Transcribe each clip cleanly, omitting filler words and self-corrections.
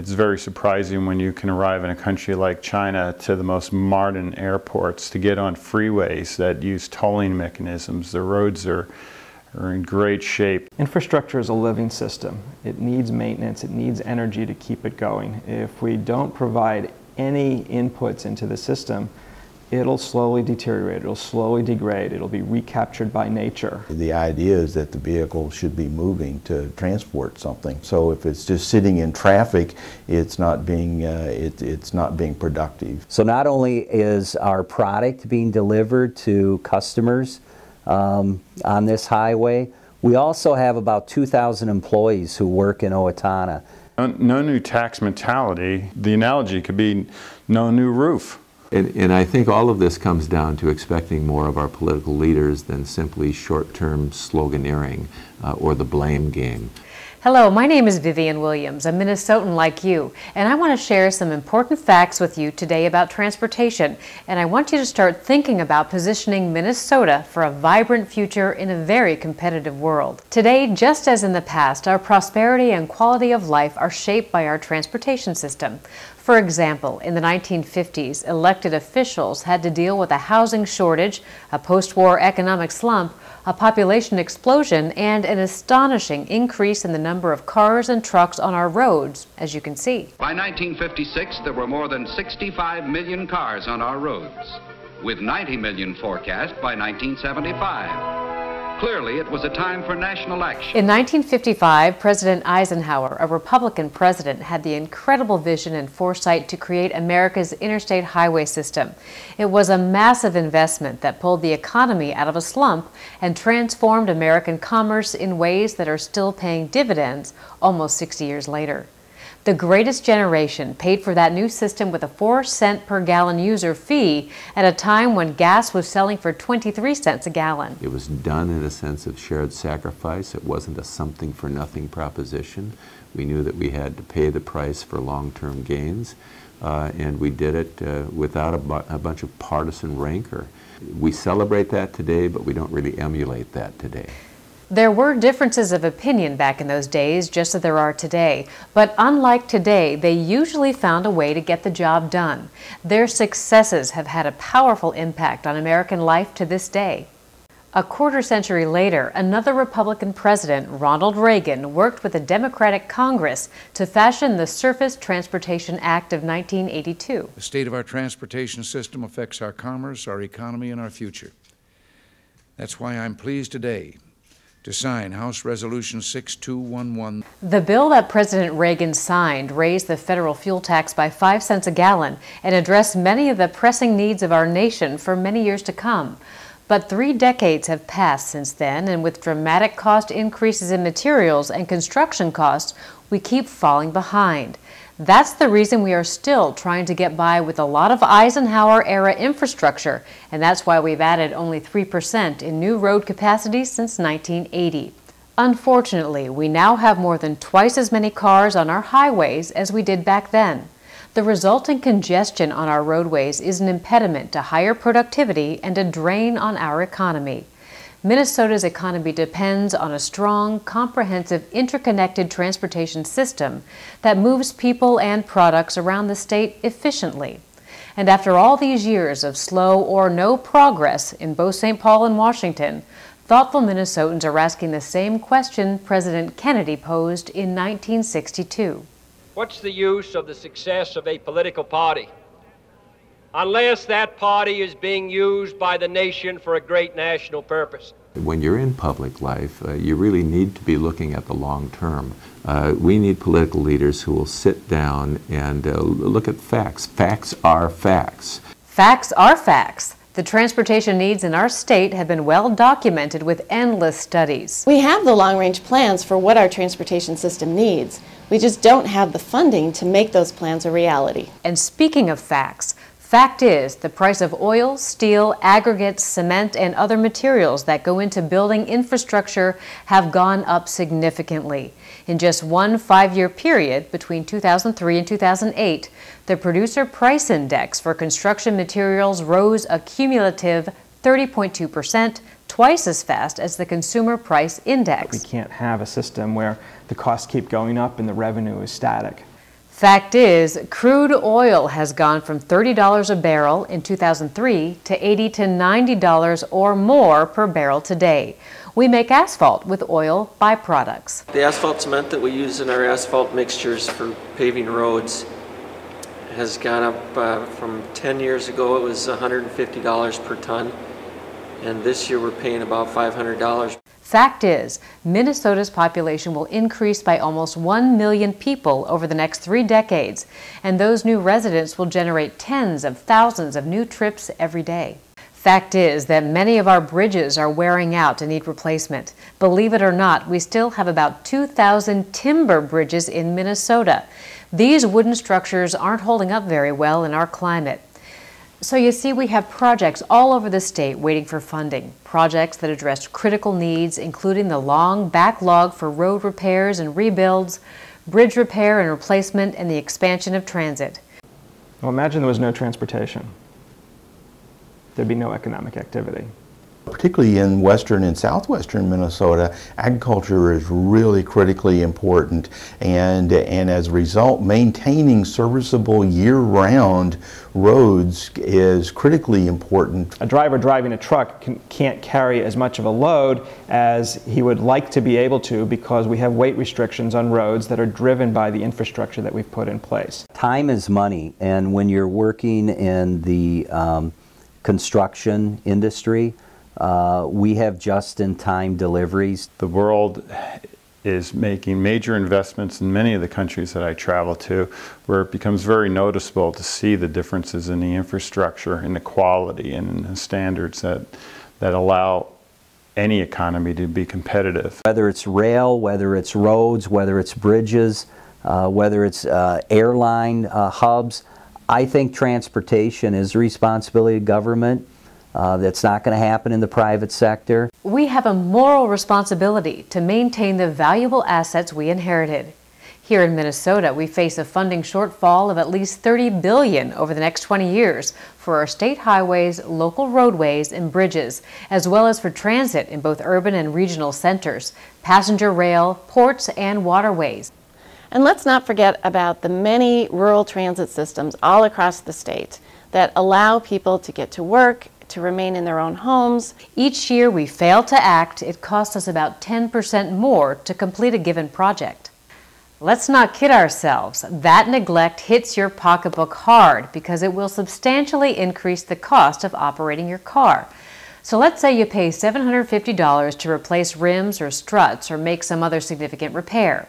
It's very surprising when you can arrive in a country like China to the most modern airports, to get on freeways that use tolling mechanisms. The roads are in great shape. Infrastructure is a living system. It needs maintenance, it needs energy to keep it going. If we don't provide any inputs into the system, it'll slowly deteriorate, it'll slowly degrade, it'll be recaptured by nature. The idea is that the vehicle should be moving to transport something. So if it's just sitting in traffic, it's not being productive. So not only is our product being delivered to customers on this highway, we also have about 2,000 employees who work in Owatonna. No new tax mentality. The analogy could be no new roof. And I think all of this comes down to expecting more of our political leaders than simply short-term sloganeering or the blame game. Hello, my name is Vivian Williams, a Minnesotan like you, and I want to share some important facts with you today about transportation, and I want you to start thinking about positioning Minnesota for a vibrant future in a very competitive world. Today, just as in the past, our prosperity and quality of life are shaped by our transportation system. For example, in the 1950s, elected officials had to deal with a housing shortage, a post-war economic slump, a population explosion, and an astonishing increase in the number of cars and trucks on our roads, as you can see. By 1956, there were more than 65 million cars on our roads, with 90 million forecast by 1975. Clearly, it was a time for national action. In 1955, President Eisenhower, a Republican president, had the incredible vision and foresight to create America's interstate highway system. It was a massive investment that pulled the economy out of a slump and transformed American commerce in ways that are still paying dividends almost 60 years later. The greatest generation paid for that new system with a 4-cent per gallon user fee at a time when gas was selling for 23 cents a gallon. It was done in a sense of shared sacrifice. It wasn't a something-for-nothing proposition. We knew that we had to pay the price for long-term gains, and we did it without a bunch of partisan rancor. We celebrate that today, but we don't really emulate that today. There were differences of opinion back in those days, just as there are today. But unlike today, they usually found a way to get the job done. Their successes have had a powerful impact on American life to this day. A quarter century later, another Republican president, Ronald Reagan, worked with a Democratic Congress to fashion the Surface Transportation Act of 1982. The state of our transportation system affects our commerce, our economy, and our future. That's why I'm pleased today to sign House Resolution 6211. The bill that President Reagan signed raised the federal fuel tax by 5 cents a gallon and addressed many of the pressing needs of our nation for many years to come. But 3 decades have passed since then, and with dramatic cost increases in materials and construction costs, we keep falling behind. That's the reason we are still trying to get by with a lot of Eisenhower-era infrastructure, and that's why we've added only 3% in new road capacity since 1980. Unfortunately, we now have more than twice as many cars on our highways as we did back then. The resulting congestion on our roadways is an impediment to higher productivity and a drain on our economy. Minnesota's economy depends on a strong, comprehensive, interconnected transportation system that moves people and products around the state efficiently. And after all these years of slow or no progress in both St. Paul and Washington, thoughtful Minnesotans are asking the same question President Kennedy posed in 1962. What's the use of the success of a political party unless that party is being used by the nation for a great national purpose? When you're in public life, you really need to be looking at the long term. We need political leaders who will sit down and look at facts. Facts are facts. Facts are facts. The transportation needs in our state have been well documented with endless studies. We have the long-range plans for what our transportation system needs. We just don't have the funding to make those plans a reality. And speaking of facts, fact is, the price of oil, steel, aggregates, cement, and other materials that go into building infrastructure have gone up significantly. In just one 5-year period, between 2003 and 2008, the Producer Price Index for construction materials rose a cumulative 30.2%, twice as fast as the Consumer Price Index. We can't have a system where the costs keep going up and the revenue is static. Fact is, crude oil has gone from $30 a barrel in 2003 to $80 to $90 or more per barrel today. We make asphalt with oil byproducts. The asphalt cement that we use in our asphalt mixtures for paving roads has gone up from 10 years ago it was $150 per ton, and this year we're paying about $500. Fact is, Minnesota's population will increase by almost 1 million people over the next 3 decades, and those new residents will generate tens of thousands of new trips every day. Fact is that many of our bridges are wearing out and need replacement. Believe it or not, we still have about 2,000 timber bridges in Minnesota. These wooden structures aren't holding up very well in our climate. So you see, we have projects all over the state waiting for funding. Projects that address critical needs, including the long backlog for road repairs and rebuilds, bridge repair and replacement, and the expansion of transit. Well, imagine there was no transportation. There'd be no economic activity. Particularly in western and southwestern Minnesota, agriculture is really critically important, and as a result, maintaining serviceable year-round roads is critically important. A driver driving a truck can't carry as much of a load as he would like to be able to because we have weight restrictions on roads that are driven by the infrastructure that we've put in place. Time is money, and when you're working in the construction industry, we have just-in-time deliveries. The world is making major investments in many of the countries that I travel to, where it becomes very noticeable to see the differences in the infrastructure, in the quality, and in the standards that allow any economy to be competitive. Whether it's rail, whether it's roads, whether it's bridges, whether it's airline hubs, I think transportation is the responsibility of government. That's not going to happen in the private sector. We have a moral responsibility to maintain the valuable assets we inherited. Here in Minnesota, we face a funding shortfall of at least $30 billion over the next 20 years for our state highways, local roadways, and bridges, as well as for transit in both urban and regional centers, passenger rail, ports, and waterways. And let's not forget about the many rural transit systems all across the state that allow people to get to work, to remain in their own homes. Each year we fail to act, it costs us about 10% more to complete a given project. Let's not kid ourselves. That neglect hits your pocketbook hard because it will substantially increase the cost of operating your car. So let's say you pay $750 to replace rims or struts or make some other significant repair.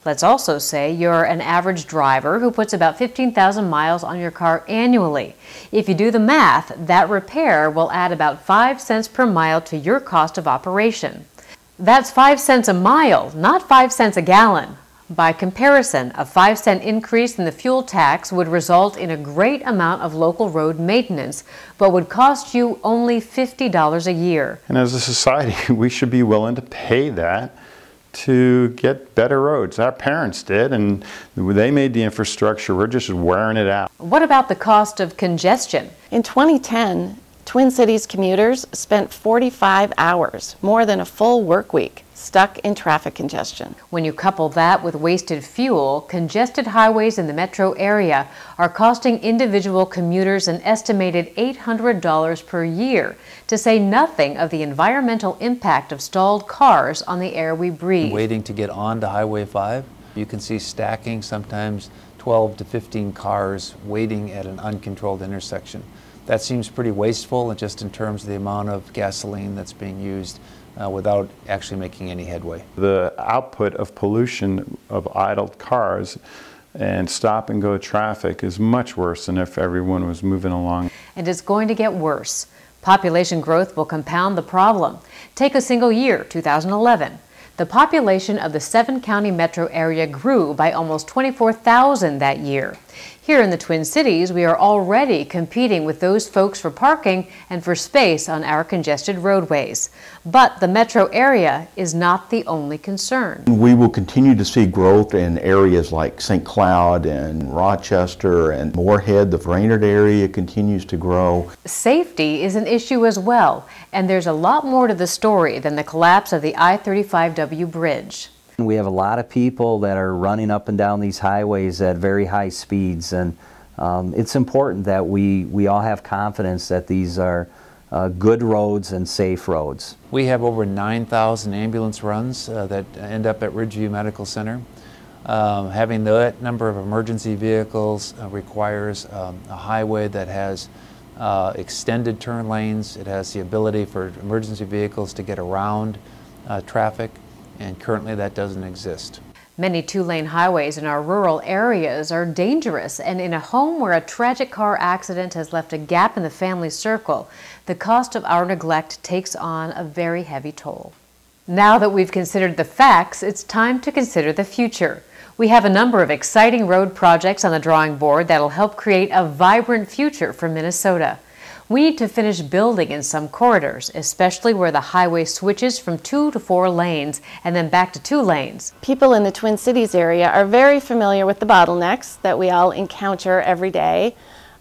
Let's also say you're an average driver who puts about 15,000 miles on your car annually. If you do the math, that repair will add about 5 cents per mile to your cost of operation. That's 5 cents a mile, not 5 cents a gallon. By comparison, a 5-cent increase in the fuel tax would result in a great amount of local road maintenance, but would cost you only $50 a year. And as a society, we should be willing to pay that to get better roads. Our parents did, and they made the infrastructure. We're just wearing it out. What about the cost of congestion? In 2010, Twin Cities commuters spent 45 hours, more than a full work week, stuck in traffic congestion. When you couple that with wasted fuel, congested highways in the metro area are costing individual commuters an estimated $800 per year, to say nothing of the environmental impact of stalled cars on the air we breathe. Waiting to get onto Highway 5, you can see stacking sometimes 12 to 15 cars waiting at an uncontrolled intersection. That seems pretty wasteful just in terms of the amount of gasoline that's being used without actually making any headway. The output of pollution of idled cars and stop-and-go traffic is much worse than if everyone was moving along. And it's going to get worse. Population growth will compound the problem. Take a single year, 2011. The population of the 7-county metro area grew by almost 24,000 that year. Here in the Twin Cities, we are already competing with those folks for parking and for space on our congested roadways. But the metro area is not the only concern. We will continue to see growth in areas like St. Cloud and Rochester and Moorhead. The Brainerd area continues to grow. Safety is an issue as well, and there's a lot more to the story than the collapse of the I-35W bridge. We have a lot of people that are running up and down these highways at very high speeds, and it's important that we all have confidence that these are good roads and safe roads. We have over 9,000 ambulance runs that end up at Ridgeview Medical Center. Having that number of emergency vehicles requires a highway that has extended turn lanes. It has the ability for emergency vehicles to get around traffic, and currently that doesn't exist. Many two-lane highways in our rural areas are dangerous, and in a home where a tragic car accident has left a gap in the family circle, the cost of our neglect takes on a very heavy toll. Now that we've considered the facts, it's time to consider the future. We have a number of exciting road projects on the drawing board that'll help create a vibrant future for Minnesota. We need to finish building in some corridors, especially where the highway switches from 2 to 4 lanes and then back to 2 lanes. People in the Twin Cities area are very familiar with the bottlenecks that we all encounter every day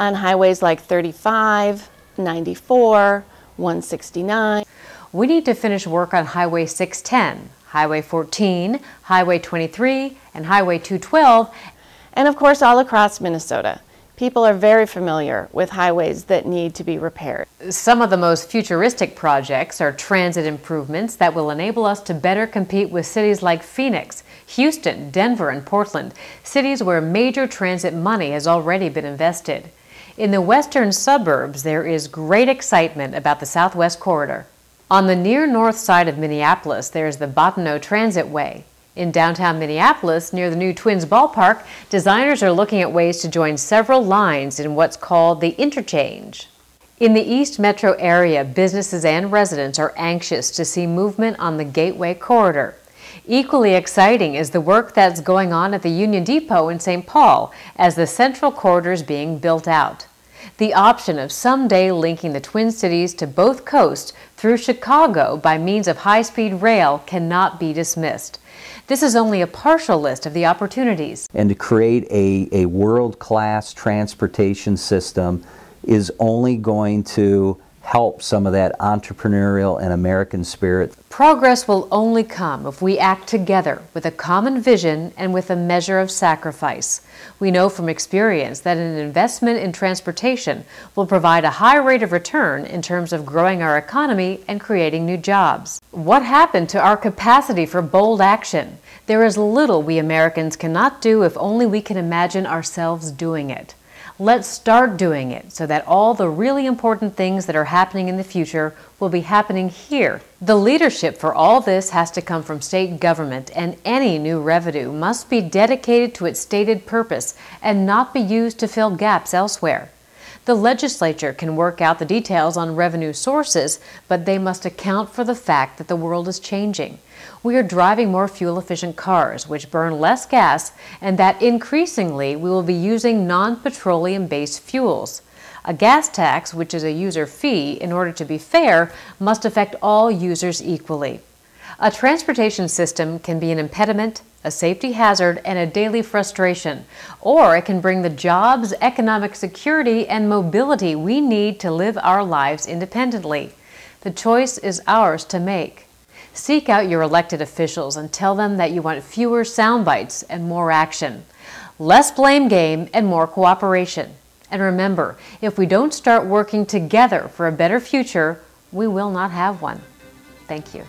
on highways like 35, 94, 169. We need to finish work on Highway 610, Highway 14, Highway 23, and Highway 212. And of course all across Minnesota. People are very familiar with highways that need to be repaired. Some of the most futuristic projects are transit improvements that will enable us to better compete with cities like Phoenix, Houston, Denver, and Portland, cities where major transit money has already been invested. In the western suburbs, there is great excitement about the Southwest Corridor. On the near north side of Minneapolis, there is the Bottineau Transit Way. In downtown Minneapolis, near the new Twins ballpark, designers are looking at ways to join several lines in what's called the interchange. In the East Metro area, businesses and residents are anxious to see movement on the Gateway Corridor. Equally exciting is the work that's going on at the Union Depot in St. Paul as the Central Corridor is being built out. The option of someday linking the Twin Cities to both coasts through Chicago by means of high-speed rail cannot be dismissed. This is only a partial list of the opportunities. And to create a world-class transportation system is only going to help some of that entrepreneurial and American spirit. Progress will only come if we act together with a common vision and with a measure of sacrifice. We know from experience that an investment in transportation will provide a high rate of return in terms of growing our economy and creating new jobs. What happened to our capacity for bold action? There is little we Americans cannot do if only we can imagine ourselves doing it. Let's start doing it so that all the really important things that are happening in the future will be happening here. The leadership for all this has to come from state government, and any new revenue must be dedicated to its stated purpose and not be used to fill gaps elsewhere. The legislature can work out the details on revenue sources, but they must account for the fact that the world is changing. We are driving more fuel-efficient cars, which burn less gas, and that increasingly we will be using non-petroleum-based fuels. A gas tax, which is a user fee, in order to be fair, must affect all users equally. A transportation system can be an impediment, a safety hazard, and a daily frustration, or it can bring the jobs, economic security, and mobility we need to live our lives independently. The choice is ours to make. Seek out your elected officials and tell them that you want fewer sound bites and more action, less blame game and more cooperation. And remember, if we don't start working together for a better future, we will not have one. Thank you.